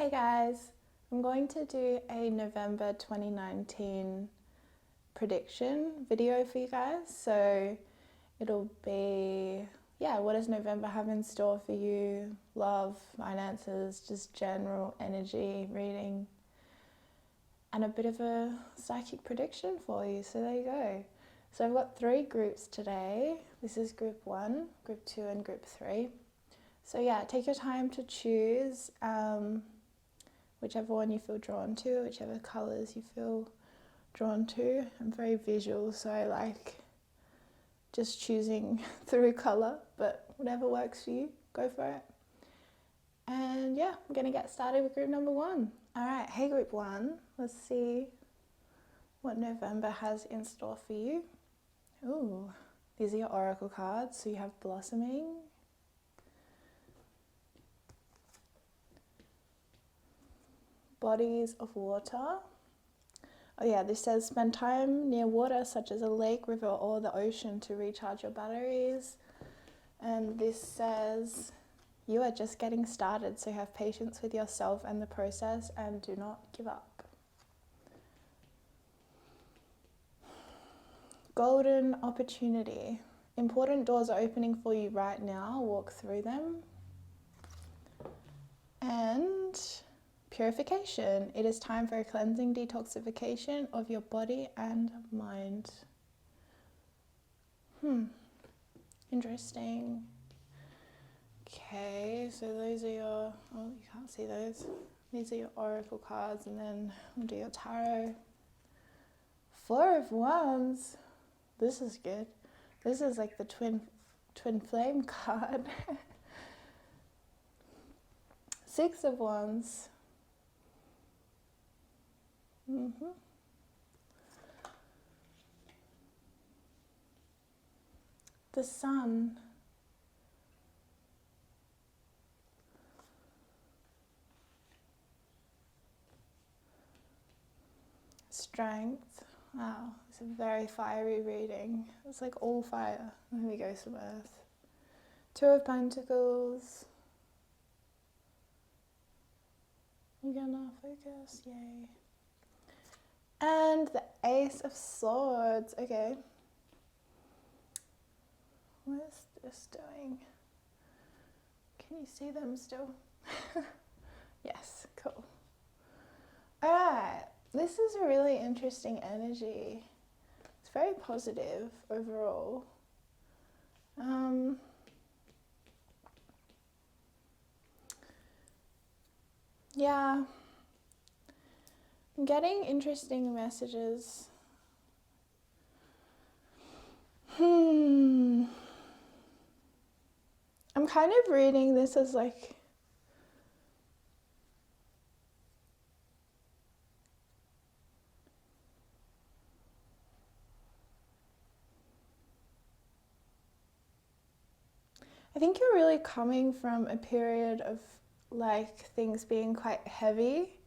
Hey guys, I'm going to do a November 2019 prediction video for you guys. So it'll be, what does November have in store for you? Love, finances, just general energy, reading, and a bit of a psychic prediction for you. So there you go. So I've got 3 groups today. This is group 1, group 2, and group 3. So take your time to choose whichever one you feel drawn to, whichever colours you feel drawn to. I'm very visual, so I like just choosing through colour, but whatever works for you, go for it. And I'm going to get started with group number 1. Alright, hey group 1, let's see what November has in store for you. Ooh, these are your oracle cards. So you have blossoming, bodies of water. Oh yeah, this says spend time near water such as a lake, river, or the ocean to recharge your batteries. And this says you are just getting started, so have patience with yourself and the process and do not give up. Golden opportunity. Important doors are opening for you right now. Walk through them. And purification. It is time for a cleansing detoxification of your body and mind. Interesting. Okay, so those are your, oh, you can't see those. These are your oracle cards, and then we'll do your tarot. 4 of Wands. This is good. This is like the twin flame card. 6 of Wands. The Sun. Strength. Wow, it's a very fiery reading. It's like all fire. Here we go, some earth. 2 of Pentacles. You're gonna focus, yay. And the Ace of Swords. Okay. What is this doing? Can you see them still? Yes, cool. Alright. This is a really interesting energy. It's very positive overall. I'm getting interesting messages. I'm kind of reading this as like I think you're really coming from a period of like things being quite heavy,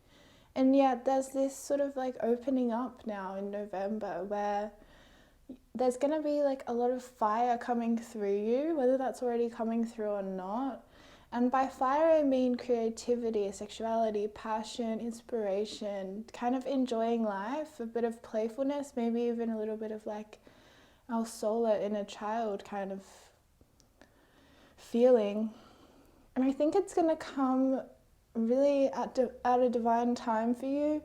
and yet there's this sort of like opening up now in November where there's going to be like a lot of fire coming through you, whether that's already coming through or not. And by fire I mean creativity, sexuality, passion, inspiration, kind of enjoying life, a bit of playfulness, maybe even a little bit of like our solar inner child kind of feeling. And I think it's going to come really at a divine time for you,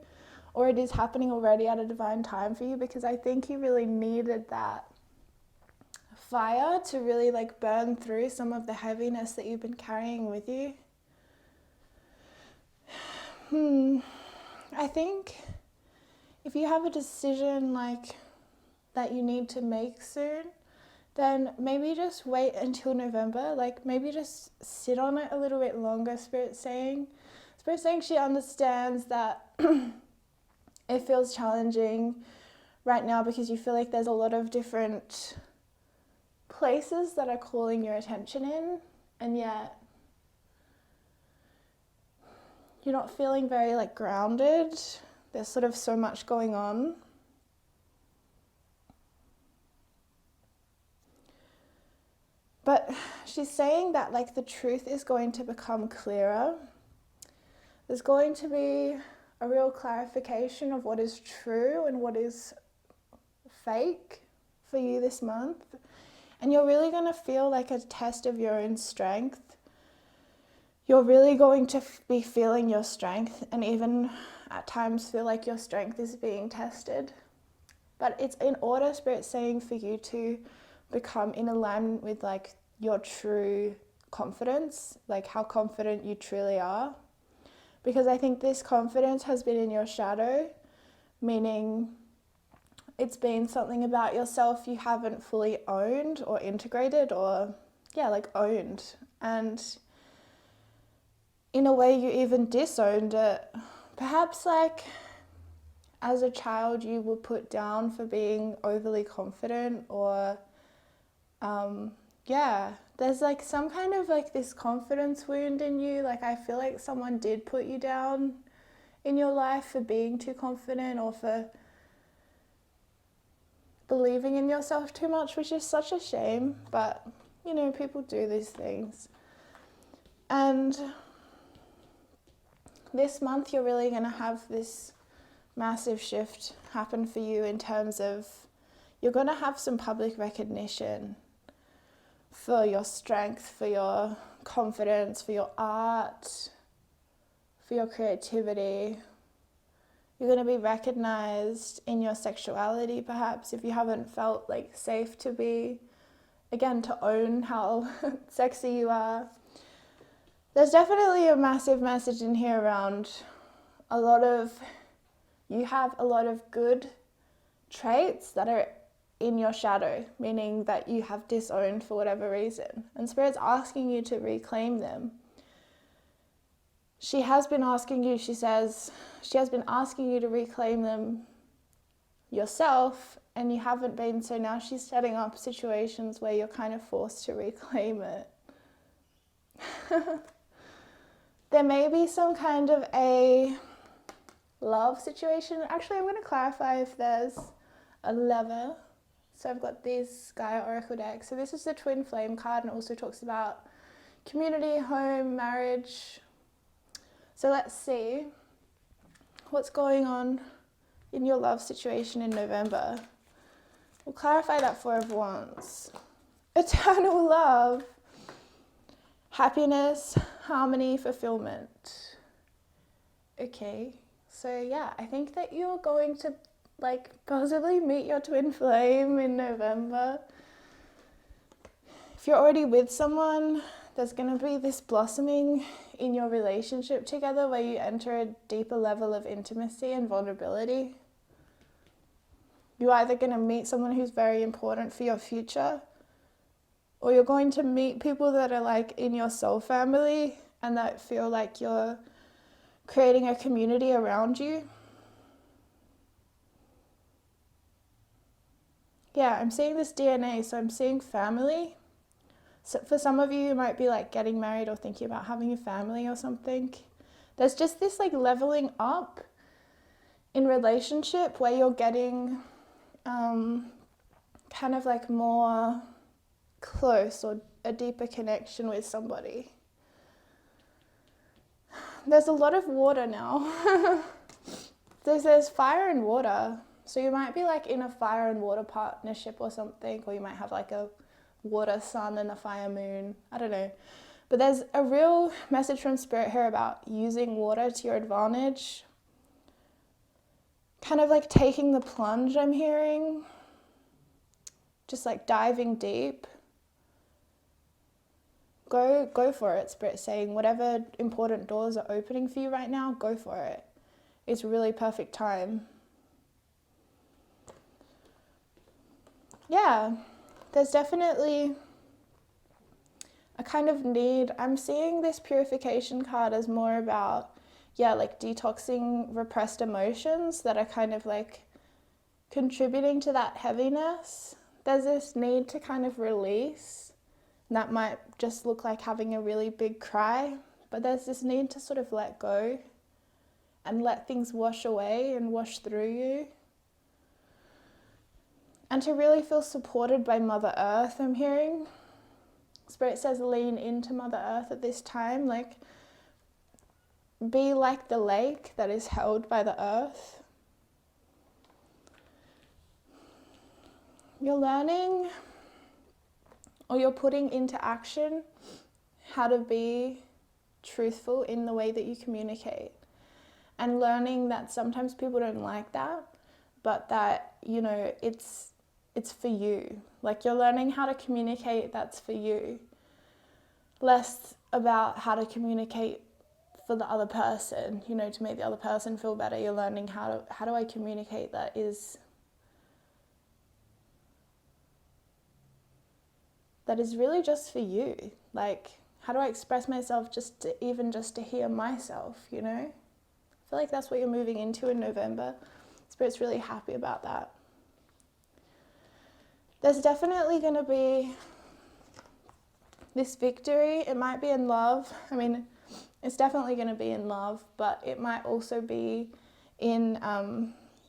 or it is happening already at a divine time for you, because I think you really needed that fire to really like burn through some of the heaviness that you've been carrying with you. I think if you have a decision like that you need to make soon, then maybe just wait until November. Like maybe just sit on it a little bit longer. Spirit's saying she understands that it feels challenging right now because you feel like there's a lot of different places that are calling your attention in, and yet you're not feeling very like grounded. There's sort of so much going on. But she's saying that like the truth is going to become clearer. There's going to be a real clarification of what is true and what is fake for you this month. And you're really going to feel like a test of your own strength. You're really going to be feeling your strength, and even at times feel like your strength is being tested. But it's in order, Spirit's saying, for you to become in alignment with like your true confidence, like how confident you truly are. Because I think this confidence has been in your shadow, meaning it's been something about yourself you haven't fully owned or integrated, or owned. And in a way you even disowned it. Perhaps like as a child you were put down for being overly confident, or there's like some kind of like this confidence wound in you. Like I feel like someone did put you down in your life for being too confident, or for believing in yourself too much, which is such a shame, but you know, people do these things. And this month you're really going to have this massive shift happen for you in terms of you're going to have some public recognition for your strength, for your confidence, for your art, for your creativity. You're going to be recognized in your sexuality, perhaps, if you haven't felt like safe to be, again, to own how sexy you are. There's definitely a massive message in here around you have a lot of good traits that are in your shadow, meaning that you have disowned for whatever reason. And Spirit's asking you to reclaim them. She has been asking you, she says, she has been asking you to reclaim them yourself, and you haven't been, so now she's setting up situations where you're kind of forced to reclaim it. There may be some kind of a love situation. Actually, I'm going to clarify if there's a lover. So I've got these Gaia Oracle decks. So this is the Twin Flame card, and it also talks about community, home, marriage. So let's see what's going on in your love situation in November. We'll clarify that Four of Wands. Eternal love, happiness, harmony, fulfillment. Okay, so yeah, I think that you're going to like possibly meet your twin flame in November. If you're already with someone, there's going to be this blossoming in your relationship together where you enter a deeper level of intimacy and vulnerability. You're either going to meet someone who's very important for your future, or you're going to meet people that are like in your soul family and that feel like you're creating a community around you. Yeah, I'm seeing this DNA, so I'm seeing family. So for some of you, you might be like getting married or thinking about having a family or something. There's just this like leveling up in relationship where you're getting kind of like more close or a deeper connection with somebody. There's a lot of water now. There's fire and water. So you might be like in a fire and water partnership or something, or you might have like a water sun and a fire moon. I don't know. But there's a real message from Spirit here about using water to your advantage. Kind of like taking the plunge, I'm hearing. Just like diving deep. Go for it, Spirit saying. Whatever important doors are opening for you right now, go for it. It's really perfect time. Yeah, there's definitely a kind of need. I'm seeing this purification card as more about, like detoxing repressed emotions that are kind of like contributing to that heaviness. There's this need to kind of release. And that might just look like having a really big cry, but there's this need to sort of let go and let things wash away and wash through you. And to really feel supported by Mother Earth, I'm hearing. Spirit says lean into Mother Earth at this time. Like, be like the lake that is held by the earth. You're learning, or you're putting into action, how to be truthful in the way that you communicate, and learning that sometimes people don't like that, but that, you know, it's for you. Like, you're learning how to communicate that's for you, less about how to communicate for the other person, you know, to make the other person feel better. You're learning how do I communicate that is really just for you. Like, how do I express myself just to hear myself, you know? I feel like that's what you're moving into in November. Spirit's really happy about that. There's definitely going to be this victory. It might be in love. I mean, it's definitely going to be in love, but it might also be in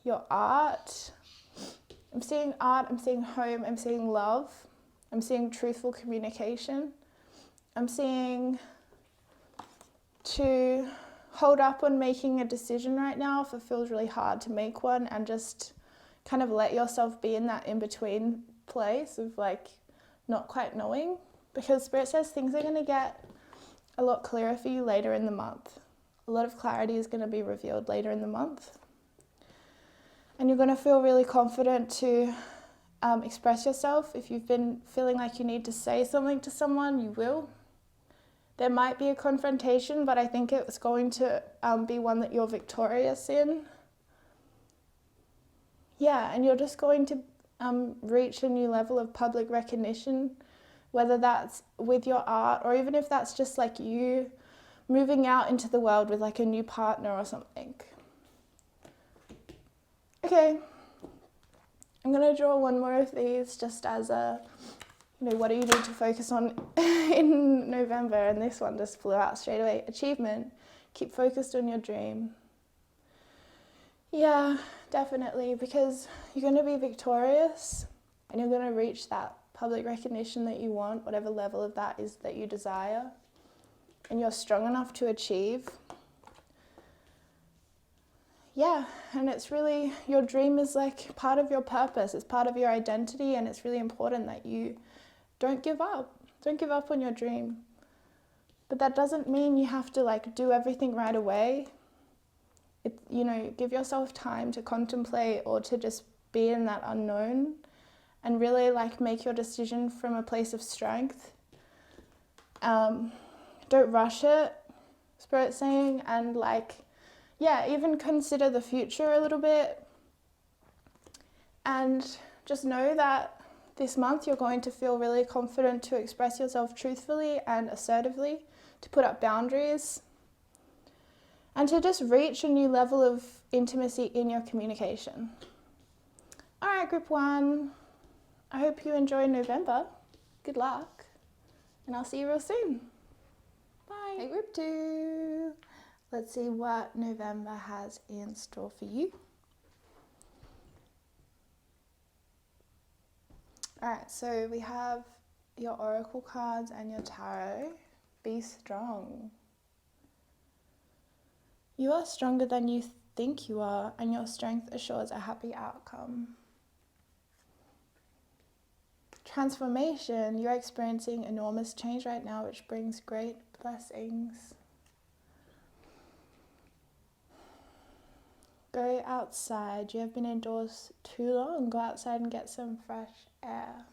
your art. I'm seeing art, I'm seeing home, I'm seeing love, I'm seeing truthful communication. I'm seeing to hold up on making a decision right now if it feels really hard to make one, and just kind of let yourself be in that in-between place of like not quite knowing, because Spirit says things are going to get a lot clearer for you later in the month. A lot of clarity is going to be revealed later in the month, and you're going to feel really confident to express yourself. If you've been feeling like you need to say something to someone, you will. There might be a confrontation, but I think it's going to be one that you're victorious in. Yeah, and you're just going to reach a new level of public recognition, whether that's with your art, or even if that's just like you moving out into the world with like a new partner or something. Okay, I'm going to draw one more of these just as a, you know, what do you need to focus on in November? And this one just flew out straight away. Achievement. Keep focused on your dream. Yeah, definitely, because you're going to be victorious and you're going to reach that public recognition that you want, whatever level of that is that you desire, and you're strong enough to achieve. Yeah, and it's really, your dream is like part of your purpose, it's part of your identity, and it's really important that you don't give up. Don't give up on your dream. But that doesn't mean you have to like do everything right away. You know, give yourself time to contemplate or to just be in that unknown, and really like make your decision from a place of strength. Don't rush it, Spirit's saying, and like, yeah, even consider the future a little bit, and just know that this month you're going to feel really confident to express yourself truthfully and assertively, to put up boundaries, and to just reach a new level of intimacy in your communication. All right, group 1, I hope you enjoy November. Good luck, and I'll see you real soon. Bye. Hey, group 2. Let's see what November has in store for you. All right, so we have your oracle cards and your tarot. Be strong. You are stronger than you think you are, and your strength assures a happy outcome. Transformation. You're experiencing enormous change right now, which brings great blessings. Go outside. You have been indoors too long. Go outside and get some fresh air.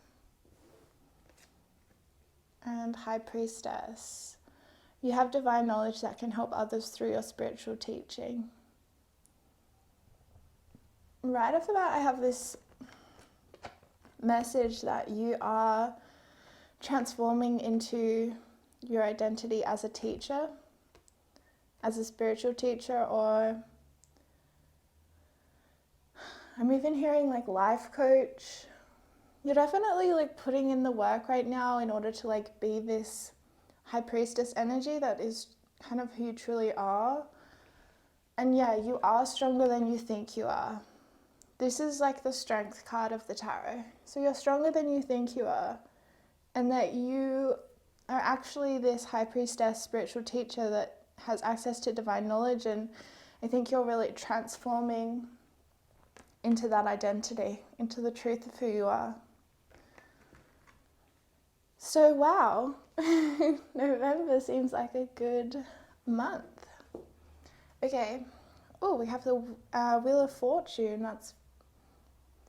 And High Priestess. You have divine knowledge that can help others through your spiritual teaching. Right off the bat, I have this message that you are transforming into your identity as a teacher, as a spiritual teacher, or I'm even hearing like life coach. You're definitely like putting in the work right now in order to like be this High Priestess energy that is kind of who you truly are. And yeah, you are stronger than you think you are. This is like the strength card of the tarot. So you're stronger than you think you are, and that you are actually this High Priestess spiritual teacher that has access to divine knowledge, and I think you're really transforming into that identity, into the truth of who you are. So wow, November seems like a good month. Okay, oh, we have the Wheel of Fortune, that's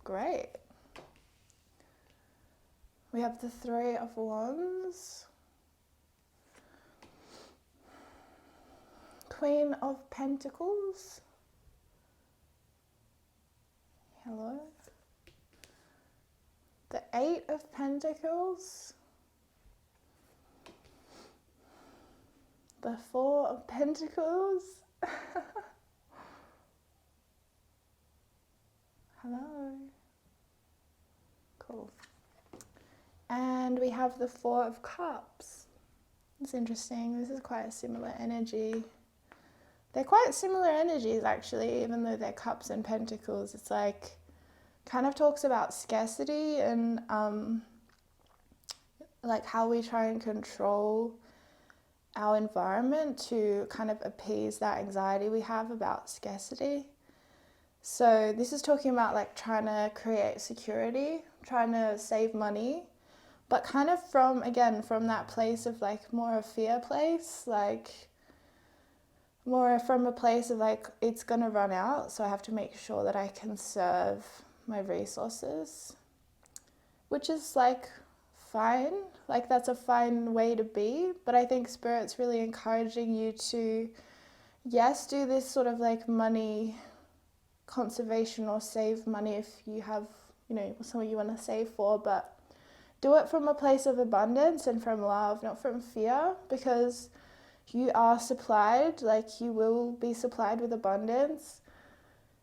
great. We have the Three of Wands, Queen of Pentacles, hello, the Eight of Pentacles, the Four of Pentacles, hello, cool, and we have the Four of Cups. It's interesting, this is quite a similar energy. They're quite similar energies actually, even though they're cups and pentacles. It's like, kind of talks about scarcity and like how we try and control our environment to kind of appease that anxiety we have about scarcity. So this is talking about like trying to create security, trying to save money, but kind of from that place of like more a fear place, like more from a place of like, it's gonna run out, so I have to make sure that I conserve my resources, which is like fine, like that's a fine way to be, but I think Spirit's really encouraging you to, yes, do this sort of like money conservation or save money if you have, you know, something you want to save for, but do it from a place of abundance and from love, not from fear, because you are supplied, like you will be supplied with abundance,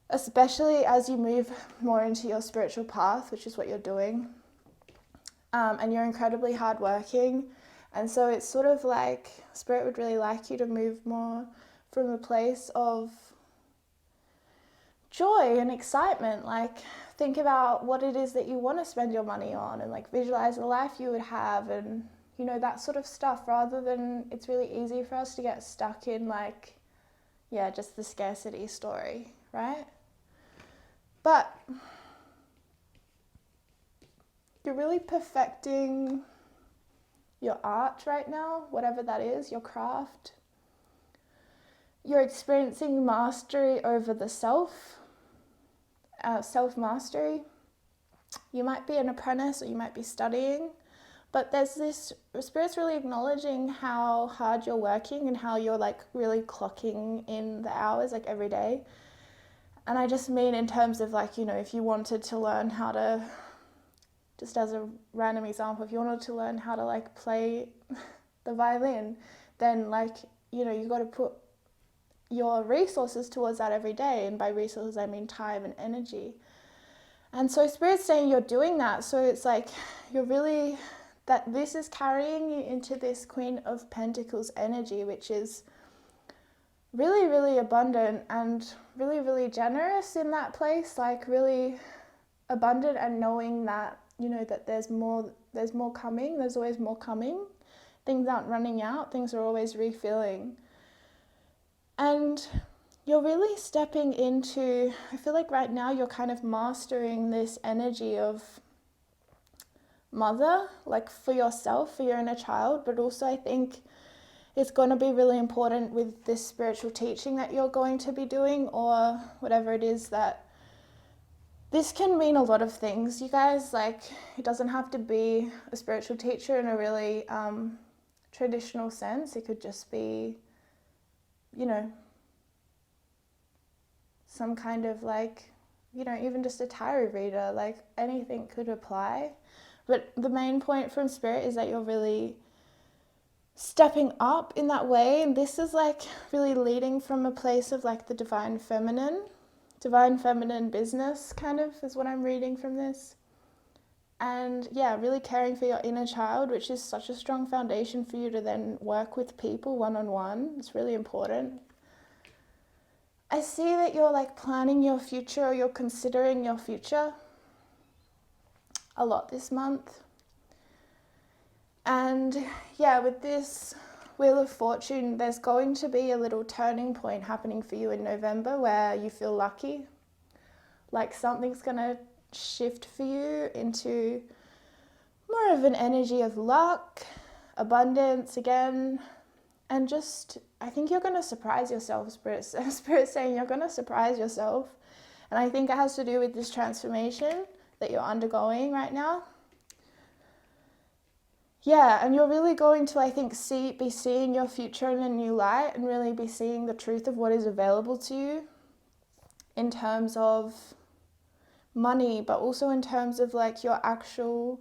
especially as you move more into your spiritual path, which is what you're doing. And you're incredibly hardworking. And so it's sort of like Spirit would really like you to move more from a place of joy and excitement. Like think about what it is that you want to spend your money on and like visualize the life you would have and you know, that sort of stuff, rather than, it's really easy for us to get stuck in like, yeah, just the scarcity story, right? But you're really perfecting your art right now, whatever that is, your craft. You're experiencing mastery over the self-mastery. You might be an apprentice or you might be studying, but there's this, Spirit's really acknowledging how hard you're working and how you're like really clocking in the hours like every day. And I just mean in terms of like, you know, if you wanted to learn how to, just as a random example, if you wanted to learn how to like play the violin, then like, you know, you got to put your resources towards that every day. And by resources, I mean time and energy. And so Spirit's saying you're doing that. So it's like, you're really, that this is carrying you into this Queen of Pentacles energy, which is really, really abundant and really, really generous in that place, like really abundant and knowing that, you know, that there's more coming, there's always more coming. Things aren't running out, things are always refilling. And you're really stepping into, I feel like right now you're kind of mastering this energy of mother, like for yourself, for your inner child, but also I think it's going to be really important with this spiritual teaching that you're going to be doing, or whatever it is that, this can mean a lot of things, you guys. Like, it doesn't have to be a spiritual teacher in a really traditional sense. It could just be, you know, some kind of like, you know, even just a tarot reader, like anything could apply. But the main point from Spirit is that you're really stepping up in that way. And this is like really leading from a place of like the divine feminine business kind of is what I'm reading from this. And yeah, really caring for your inner child, which is such a strong foundation for you to then work with people one-on-one. It's really important. I see that you're like planning your future, or you're considering your future a lot this month. And yeah, with this Wheel of Fortune, there's going to be a little turning point happening for you in November where you feel lucky. Like something's going to shift for you into more of an energy of luck, abundance again, and just, I think you're going to surprise yourself, Spirit's saying you're going to surprise yourself. And I think it has to do with this transformation that you're undergoing right now. Yeah, and you're really going to, I think, be seeing your future in a new light and really be seeing the truth of what is available to you in terms of money, but also in terms of like your actual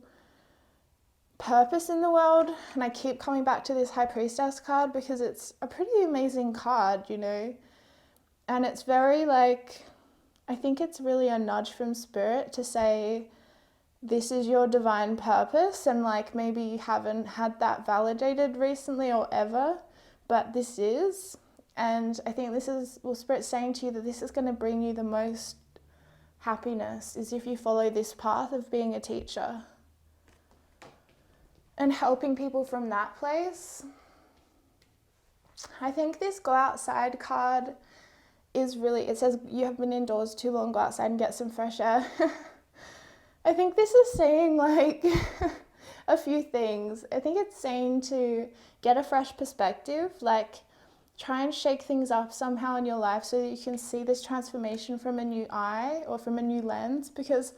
purpose in the world. And I keep coming back to this High Priestess card because it's a pretty amazing card, you know, and it's very like, I think it's really a nudge from Spirit to say, this is your divine purpose, and like maybe you haven't had that validated recently or ever, but this is. And I think this is, well, Spirit's saying to you that this is going to bring you the most happiness, is if you follow this path of being a teacher and helping people from that place. I think this go outside card is really, it says you have been indoors too long, go outside and get some fresh air. I think this is saying like a few things. I think it's saying to get a fresh perspective, like try and shake things up somehow in your life so that you can see this transformation from a new eye or from a new lens. Because,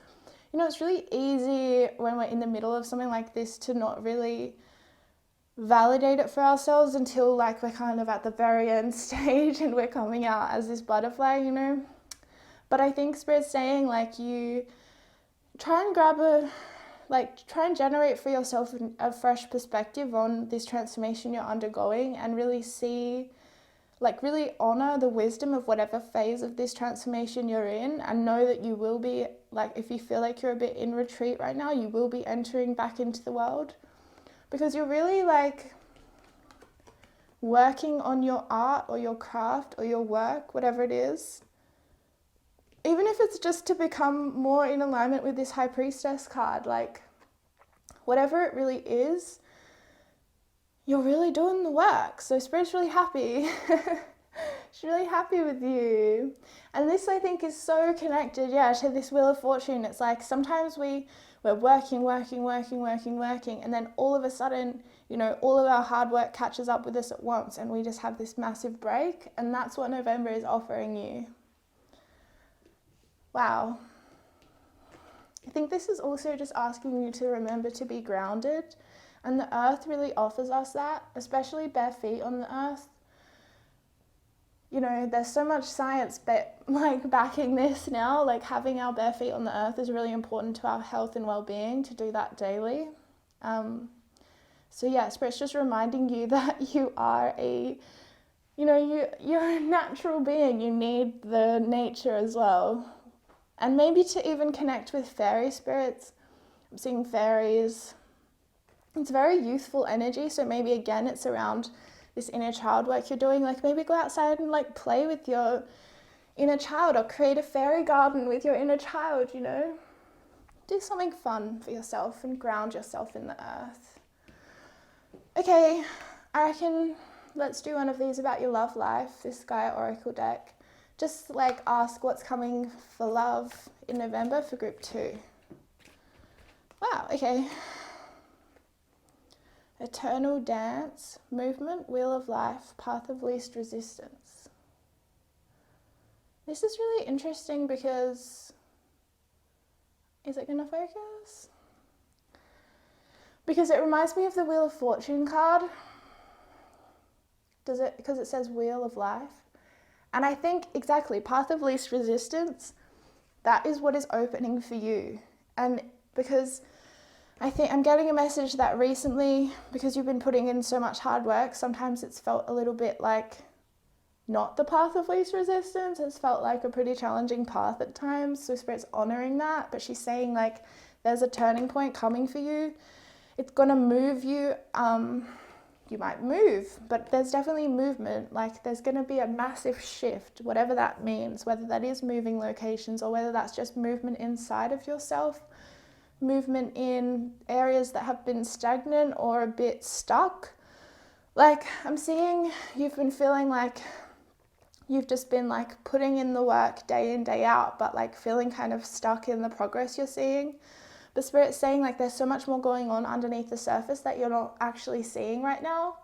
you know, it's really easy when we're in the middle of something like this to not really validate it for ourselves until like we're kind of at the very end stage and we're coming out as this butterfly, you know. But I think Spirit's saying like you try and generate for yourself a fresh perspective on this transformation you're undergoing, and really see, like really honor the wisdom of whatever phase of this transformation you're in, and know that you will be, like if you feel like you're a bit in retreat right now, you will be entering back into the world, because you're really like working on your art or your craft or your work, whatever it is. Even if it's just to become more in alignment with this High Priestess card, like whatever it really is, you're really doing the work. So Spirit's really happy. She's really happy with you. And this, I think, is so connected, to this Wheel of Fortune. It's like sometimes we're working, and then all of a sudden, you know, all of our hard work catches up with us at once and we just have this massive break. And that's what November is offering you. Wow. I think this is also just asking you to remember to be grounded, and the earth really offers us that, especially bare feet on the earth. You know, there's so much science backing this now, like having our bare feet on the earth is really important to our health and well-being, to do that daily. Spirit's just reminding you that you are you're a natural being. You need the nature as well. And maybe to even connect with fairy spirits. I'm seeing fairies. It's very youthful energy. So maybe again, it's around this inner child work you're doing. Like maybe go outside and like play with your inner child, or create a fairy garden with your inner child, you know. Do something fun for yourself and ground yourself in the earth. Okay, I reckon let's do one of these about your love life, this Gaia Oracle deck. Just like ask what's coming for love in November for group 2. Wow, okay. Eternal Dance, Movement, Wheel of Life, Path of Least Resistance. This is really interesting because, is it going to focus? Because it reminds me of the Wheel of Fortune card. Does it? Because it says Wheel of Life. And I think exactly, Path of Least Resistance, that is what is opening for you. And because I think I'm getting a message that recently, because you've been putting in so much hard work, sometimes it's felt a little bit like not the path of least resistance. It's felt like a pretty challenging path at times. So Spirit's honoring that, but she's saying like there's a turning point coming for you. It's gonna move you. You might move, but there's definitely movement. Like there's going to be a massive shift, whatever that means, whether that is moving locations or whether that's just movement inside of yourself, movement in areas that have been stagnant or a bit stuck, like I'm seeing you've been feeling like you've just been like putting in the work day in, day out, but like feeling kind of stuck in the progress you're seeing. The Spirit's saying like there's so much more going on underneath the surface that you're not actually seeing right now.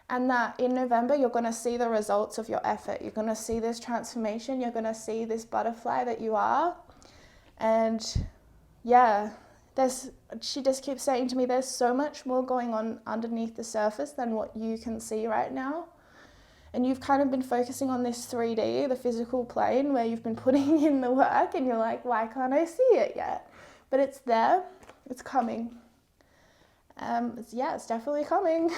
And that in November, you're going to see the results of your effort. You're going to see this transformation. You're going to see this butterfly that you are. And yeah, she just keeps saying to me, there's so much more going on underneath the surface than what you can see right now. And you've kind of been focusing on this 3D, the physical plane, where you've been putting in the work and you're like, why can't I see it yet? But it's there, it's coming. It's definitely coming.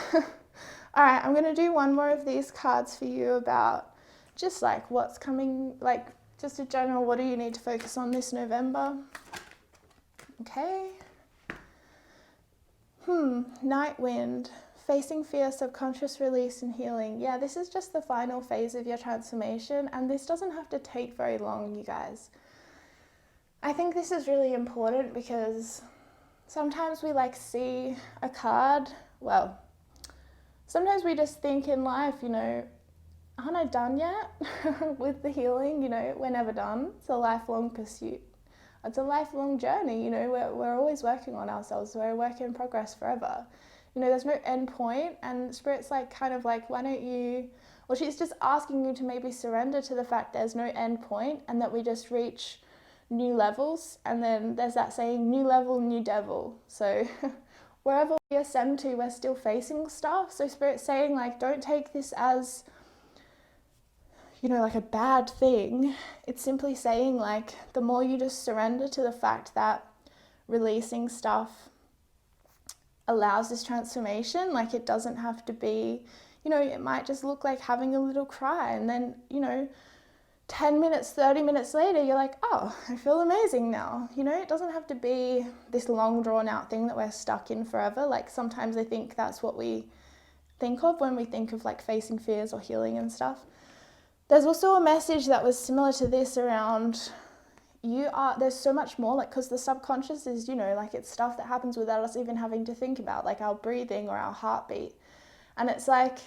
All right, I'm gonna do one more of these cards for you about just like what's coming, like just a general, what do you need to focus on this November? Okay. Night Wind. Facing fear, subconscious release and healing. Yeah, this is just the final phase of your transformation, and this doesn't have to take very long, you guys. I think this is really important because sometimes we like see a card, well, sometimes we just think in life, you know, aren't I done yet with the healing? You know, we're never done. It's a lifelong pursuit. It's a lifelong journey, you know, we're always working on ourselves. We're a work in progress forever. You know, there's no end point, and Spirit's like kind of like, why don't you, well, she's just asking you to maybe surrender to the fact there's no end point and that we just reach new levels. And then there's that saying, new level, new devil. So wherever we ascend to, we're still facing stuff. So Spirit's saying like, don't take this as, you know, like a bad thing. It's simply saying like, the more you just surrender to the fact that releasing stuff allows this transformation, like it doesn't have to be, you know, it might just look like having a little cry, and then, you know, 10 minutes, 30 minutes later, you're like, oh, I feel amazing now. You know, it doesn't have to be this long drawn out thing that we're stuck in forever. Like sometimes I think that's what we think of when we think of like facing fears or healing and stuff. There's also a message that was similar to this around there's so much more, like, because the subconscious is, you know, like it's stuff that happens without us even having to think about, like our breathing or our heartbeat. And it's like,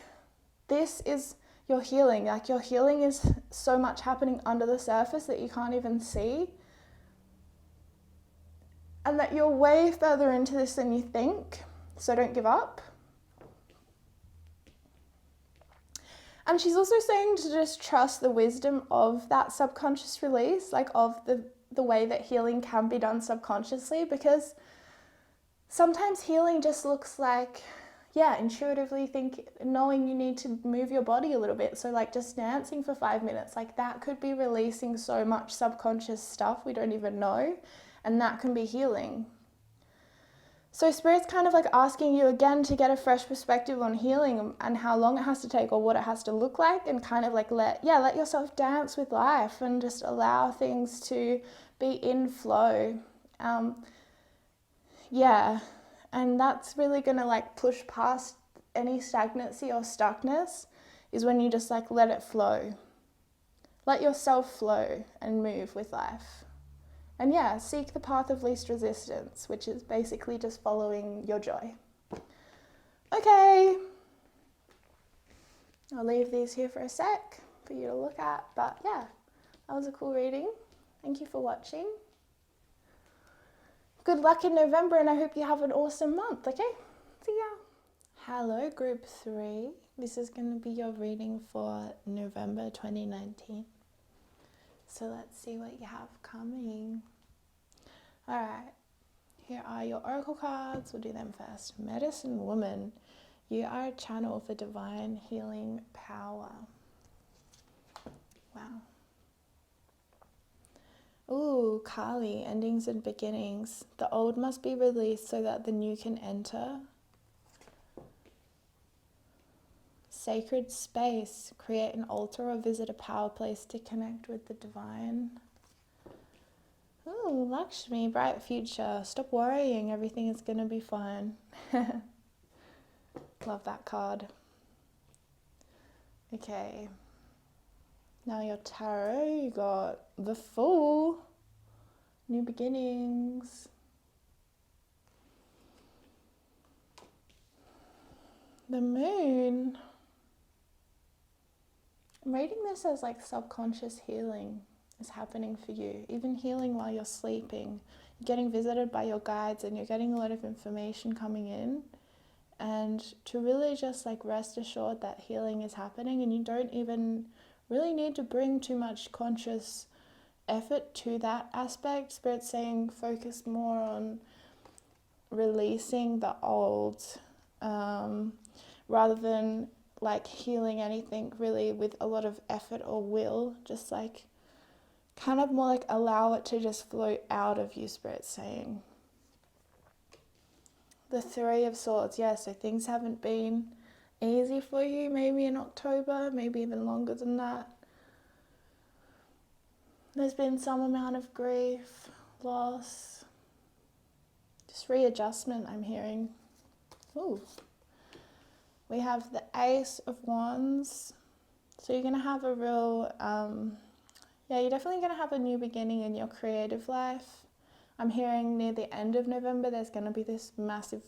this is your healing. Like your healing is so much happening under the surface that you can't even see. And that you're way further into this than you think. So don't give up. And she's also saying to just trust the wisdom of that subconscious release, like of the way that healing can be done subconsciously, because sometimes healing just looks like, intuitively knowing you need to move your body a little bit. So like just dancing for 5 minutes, like that could be releasing so much subconscious stuff we don't even know, and that can be healing. So Spirit's kind of like asking you again to get a fresh perspective on healing and how long it has to take or what it has to look like, and kind of like let yourself dance with life and just allow things to be in flow. And that's really gonna like push past any stagnancy or stuckness, is when you just like let it flow. Let yourself flow and move with life. And seek the path of least resistance, which is basically just following your joy. Okay. I'll leave these here for a sec for you to look at. But that was a cool reading. Thank you for watching. Good luck in November, and I hope you have an awesome month, okay? See ya. Hello, Group 3. This is going to be your reading for November 2019. So let's see what you have coming. All right, here are your oracle cards. We'll do them first. Medicine Woman, you are a channel for divine healing power. Wow. Ooh, Kali, endings and beginnings. The old must be released so that the new can enter. Sacred space, create an altar or visit a power place to connect with the divine. Ooh, Lakshmi, bright future. Stop worrying, everything is going to be fine. Love that card. Okay. Now your tarot, you got the Fool, new beginnings. The moon, I'm reading this as like subconscious healing is happening for you, even healing while you're sleeping. You're getting visited by your guides and you're getting a lot of information coming in, and to really just like rest assured that healing is happening, and you don't even really need to bring too much conscious effort to that aspect. Spirit's saying focus more on releasing the old, rather than like healing anything really with a lot of effort or will. Just like kind of more like allow it to just flow out of you, Spirit's saying. The Three of Swords, yeah, so things haven't been easy for you maybe in October, maybe even longer than that. There's been some amount of grief, loss, just readjustment, I'm hearing. Ooh. We have the Ace of Wands. So you're going to have a real, you're definitely going to have a new beginning in your creative life. I'm hearing near the end of November, there's going to be this massive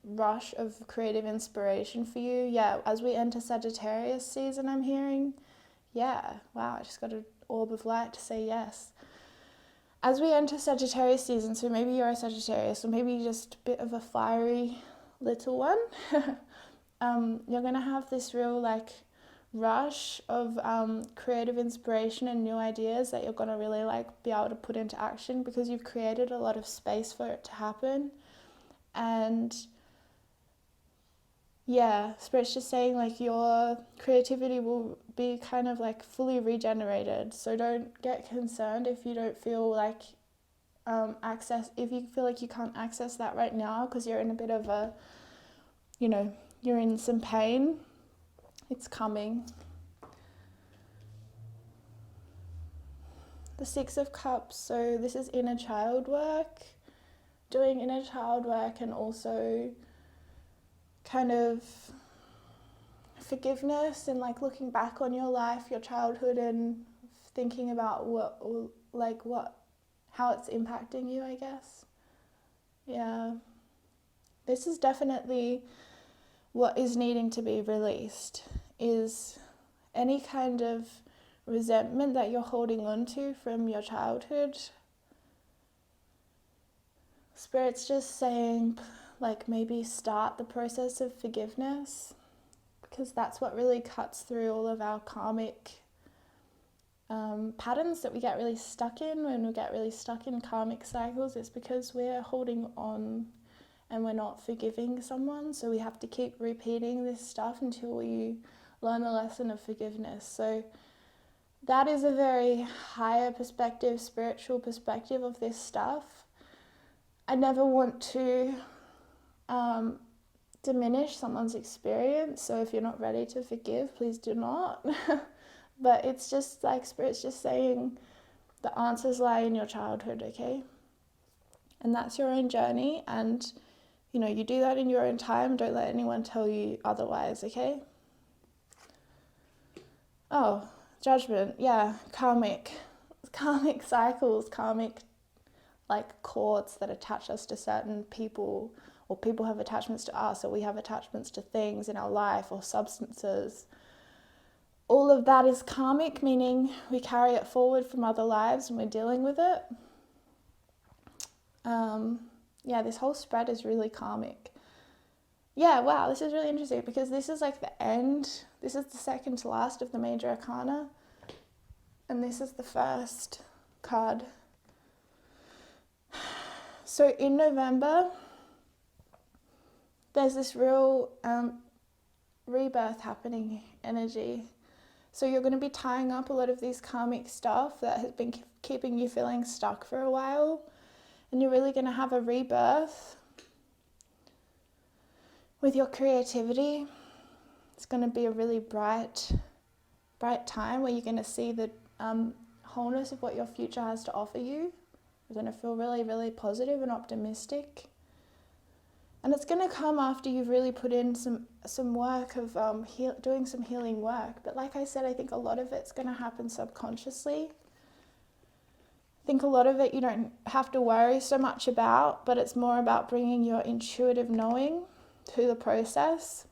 rush of creative inspiration for you. Yeah, as we enter Sagittarius season, I'm hearing. Yeah, wow, I just got an orb of light to say yes. As we enter Sagittarius season, so maybe you're a Sagittarius, or maybe you're just a bit of a fiery little one, you're going to have this real like rush of creative inspiration and new ideas that you're going to really like be able to put into action, because you've created a lot of space for it to happen. And yeah, Spirit's just saying like your creativity will be kind of like fully regenerated. So don't get concerned if you don't feel like if you feel like you can't access that right now because you're in a bit of a, you're in some pain. It's coming. The Six of Cups, so this is inner child work. Doing inner child work and also kind of forgiveness and like looking back on your life, your childhood, and thinking about how it's impacting you, I guess. Yeah. This is definitely what is needing to be released, is any kind of resentment that you're holding on to from your childhood. Spirit's just saying, like, maybe start the process of forgiveness, because that's what really cuts through all of our karmic patterns that we get really stuck in. When we get really stuck in karmic cycles, it's because we're holding on and we're not forgiving someone. So we have to keep repeating this stuff until we learn the lesson of forgiveness. So that is a very higher perspective, spiritual perspective of this stuff. I never want to diminish someone's experience. So if you're not ready to forgive, please do not. But it's just like Spirit's just saying the answers lie in your childhood, okay? And that's your own journey. And, you do that in your own time. Don't let anyone tell you otherwise, okay? Oh, Judgment. Yeah, karmic cycles, karmic like cords that attach us to certain people, or people have attachments to us, or we have attachments to things in our life or substances. All of that is karmic, meaning we carry it forward from other lives and we're dealing with it. This whole spread is really karmic. Yeah, wow, this is really interesting because this is like the end. This is the second to last of the major arcana. And this is the first card. So in November, there's this real rebirth happening energy. So you're going to be tying up a lot of these karmic stuff that has been keeping you feeling stuck for a while. And you're really going to have a rebirth with your creativity. It's going to be a really bright time where you're going to see the wholeness of what your future has to offer you. You're going to feel really, really positive and optimistic. And it's going to come after you've really put in some work of doing some healing work. But like I said, I think a lot of it's going to happen subconsciously. I think a lot of it you don't have to worry so much about, but it's more about bringing your intuitive knowing to the process.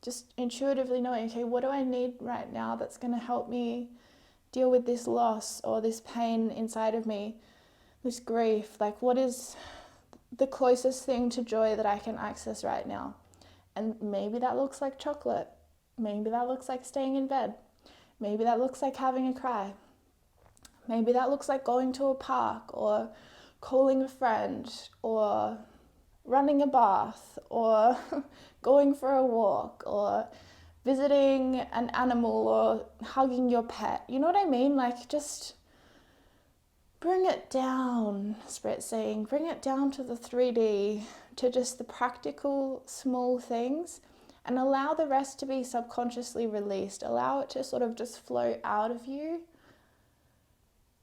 just intuitively knowing, okay, what do I need right now that's going to help me deal with this loss or this pain inside of me, this grief? Like, what is the closest thing to joy that I can access right now? And maybe that looks like chocolate. Maybe that looks like staying in bed. Maybe that looks like having a cry. Maybe that looks like going to a park or calling a friend or running a bath or going for a walk or visiting an animal or hugging your pet. You know what I mean? Like, just bring it down, Spirit saying, bring it down to the 3D, to just the practical small things, and allow the rest to be subconsciously released. Allow it to sort of just flow out of you.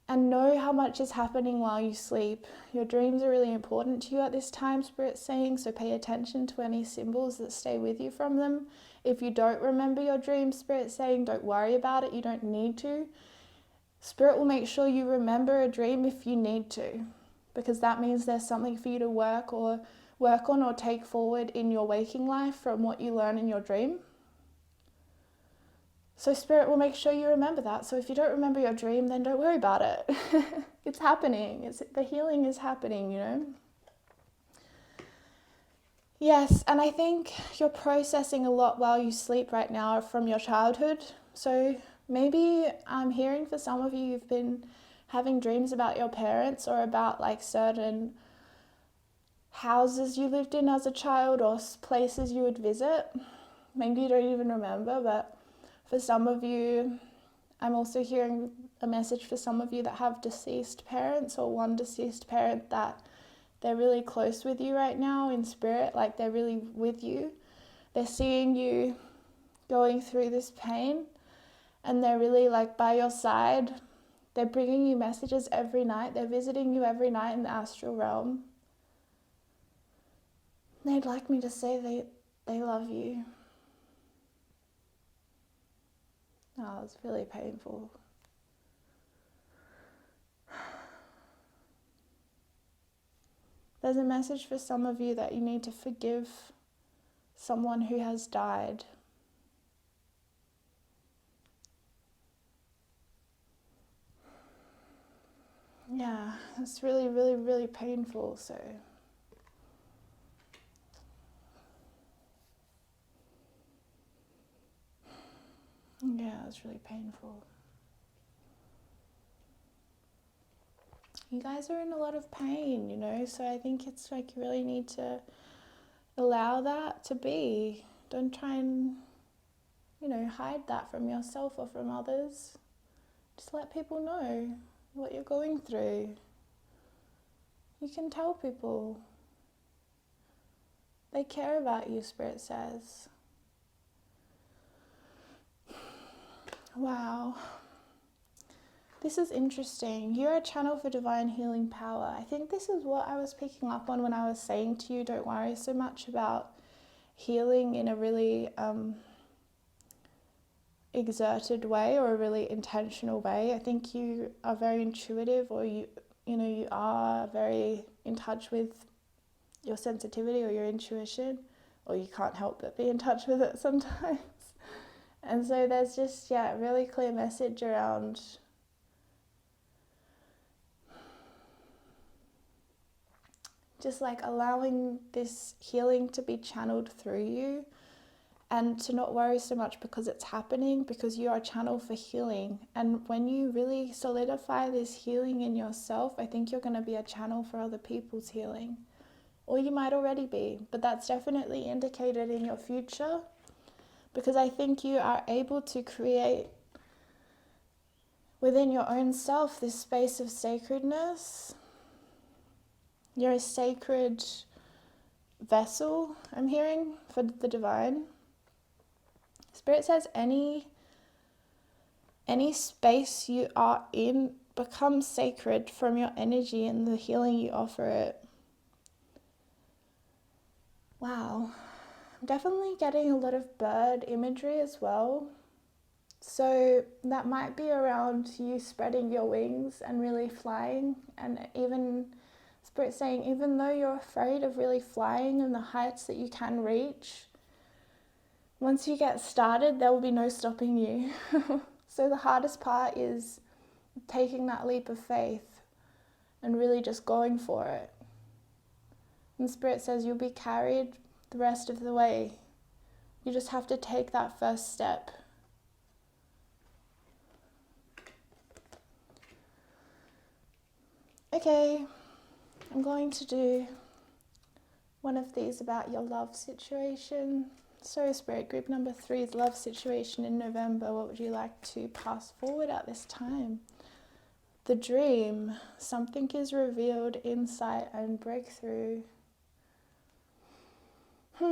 And know how much is happening while you sleep. Your dreams are really important to you at this time, Spirit's saying, so pay attention to any symbols that stay with you from them. If you don't remember your dreams, Spirit's saying, don't worry about it, you don't need to. Spirit will make sure you remember a dream if you need to, because that means there's something for you to work on or take forward in your waking life from what you learn in your dream. So Spirit will make sure you remember that. So if you don't remember your dream, then don't worry about it. It's happening. The healing is happening, you know? Yes, and I think you're processing a lot while you sleep right now from your childhood. So maybe I'm hearing for some of you, you've been having dreams about your parents or about like certain houses you lived in as a child or places you would visit. Maybe you don't even remember, but for some of you, I'm also hearing a message for some of you that have deceased parents or one deceased parent that they're really close with you right now in spirit, like they're really with you. They're seeing you going through this pain and they're really like by your side. They're bringing you messages every night. They're visiting you every night in the astral realm. They'd like me to say they love you. Oh, it's really painful. There's a message for some of you that you need to forgive someone who has died. Yeah, it's really, really, really painful, so. Yeah, it's really painful. You guys are in a lot of pain, you know, so I think it's like you really need to allow that to be. Don't try and, you know, hide that from yourself or from others. Just let people know what you're going through. You can tell people. They care about you, Spirit says. Wow. This is interesting. You're a channel for divine healing power. I think this is what I was picking up on when I was saying to you, don't worry so much about healing in a really exerted way or a really intentional way. I think you are very intuitive, or you are very in touch with your sensitivity or your intuition, or you can't help but be in touch with it sometimes. And so there's just, a really clear message around just like allowing this healing to be channeled through you, and to not worry so much because it's happening, because you are a channel for healing. And when you really solidify this healing in yourself, I think you're going to be a channel for other people's healing. Or you might already be, but that's definitely indicated in your future, because I think you are able to create within your own self this space of sacredness. You're a sacred vessel, I'm hearing, for the divine. Spirit says any space you are in becomes sacred from your energy and the healing you offer it. Wow. I'm definitely getting a lot of bird imagery as well. So that might be around you spreading your wings and really flying, and even Spirit saying, even though you're afraid of really flying and the heights that you can reach, once you get started, there will be no stopping you. So the hardest part is taking that leap of faith and really just going for it. And Spirit says you'll be carried the rest of the way. You just have to take that first step. Okay, I'm going to do one of these about your love situation. So Spirit, group number 3 is love situation in November. What would you like to pass forward at this time? The dream. Something is revealed, insight and breakthrough. Are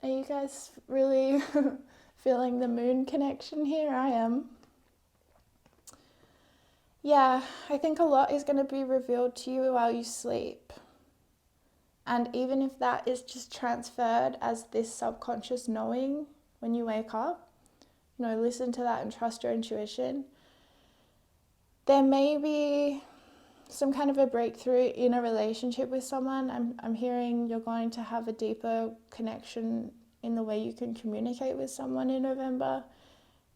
you guys really feeling the moon connection here? I am. Yeah, I think a lot is going to be revealed to you while you sleep. And even if that is just transferred as this subconscious knowing when you wake up, listen to that and trust your intuition. There may be some kind of a breakthrough in a relationship with someone. I'm hearing you're going to have a deeper connection in the way you can communicate with someone in November,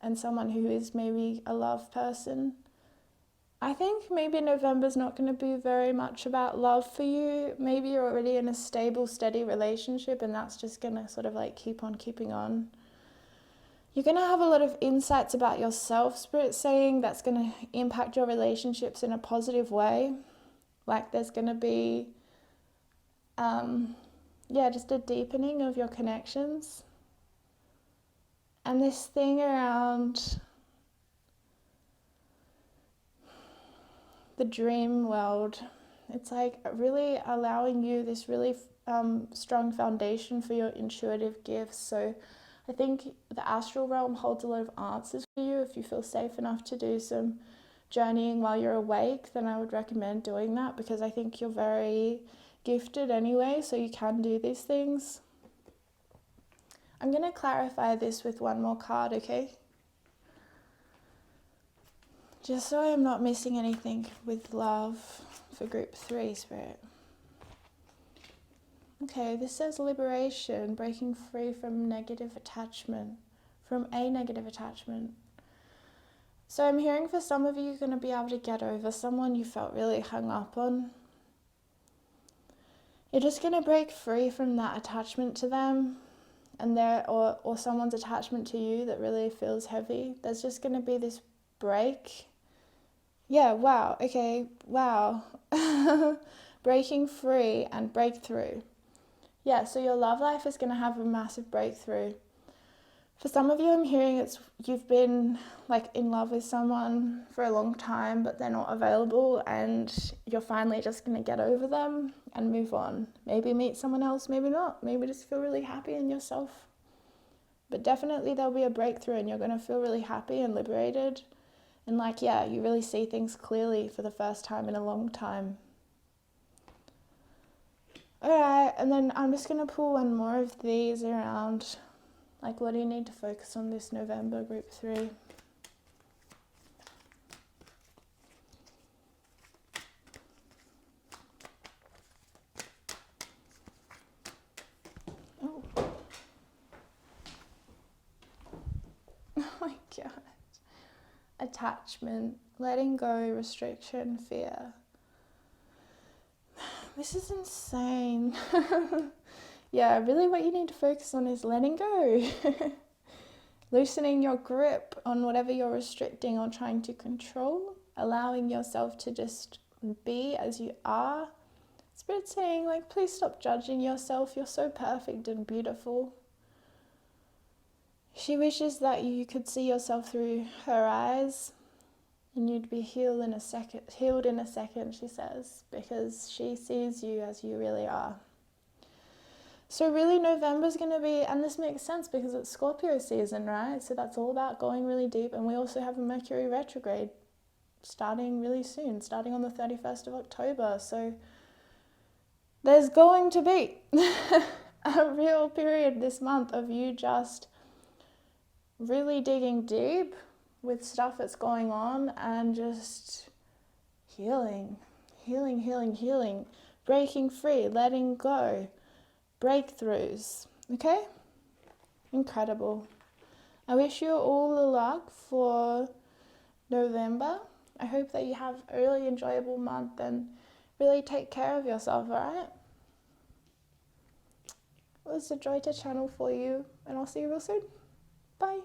and someone who is maybe a love person. I think maybe November's not going to be very much about love for you. Maybe you're already in a stable, steady relationship and that's just going to sort of like keep on keeping on. You're going to have a lot of insights about yourself, Spirit saying, that's going to impact your relationships in a positive way. Like there's going to be, just a deepening of your connections. And this thing around the dream world, it's like really allowing you this really strong foundation for your intuitive gifts. So I think the astral realm holds a lot of answers for you. If you feel safe enough to do some journeying while you're awake, then I would recommend doing that, because I think you're very gifted anyway, so you can do these things. I'm going to clarify this with one more card, okay? Just so I'm not missing anything with love for group 3, Spirit. Okay, this says liberation, breaking free from negative attachment, from a negative attachment. So I'm hearing for some of you, you're going to be able to get over someone you felt really hung up on. You're just going to break free from that attachment to them, and or someone's attachment to you that really feels heavy. There's just going to be this break. Yeah, wow, okay, wow. Breaking free and breakthrough. Yeah, so your love life is going to have a massive breakthrough. For some of you, I'm hearing you've been like in love with someone for a long time, but they're not available, and you're finally just going to get over them and move on. Maybe meet someone else, maybe not. Maybe just feel really happy in yourself. But definitely there'll be a breakthrough and you're going to feel really happy and liberated. And you really see things clearly for the first time in a long time. Alright, and then I'm just going to pull one more of these around. What do you need to focus on this November, group 3? Oh. Oh my God. Attachment, letting go, restriction, fear. This is insane. Yeah, really what you need to focus on is letting go. Loosening your grip on whatever you're restricting or trying to control. Allowing yourself to just be as you are. Spirit saying, please stop judging yourself. You're so perfect and beautiful. She wishes that you could see yourself through her eyes. And you'd be healed in a second, she says, because she sees you as you really are. So really November's going to be, and this makes sense because it's Scorpio season, right? So that's all about going really deep. And we also have a Mercury retrograde starting really soon, starting on the 31st of October. So there's going to be a real period this month of you just really digging deep with stuff that's going on and just healing, breaking free, letting go, breakthroughs. Okay? Incredible. I wish you all the luck for November. I hope that you have a really enjoyable month and really take care of yourself, alright? It was a joy to channel for you, and I'll see you real soon. Bye.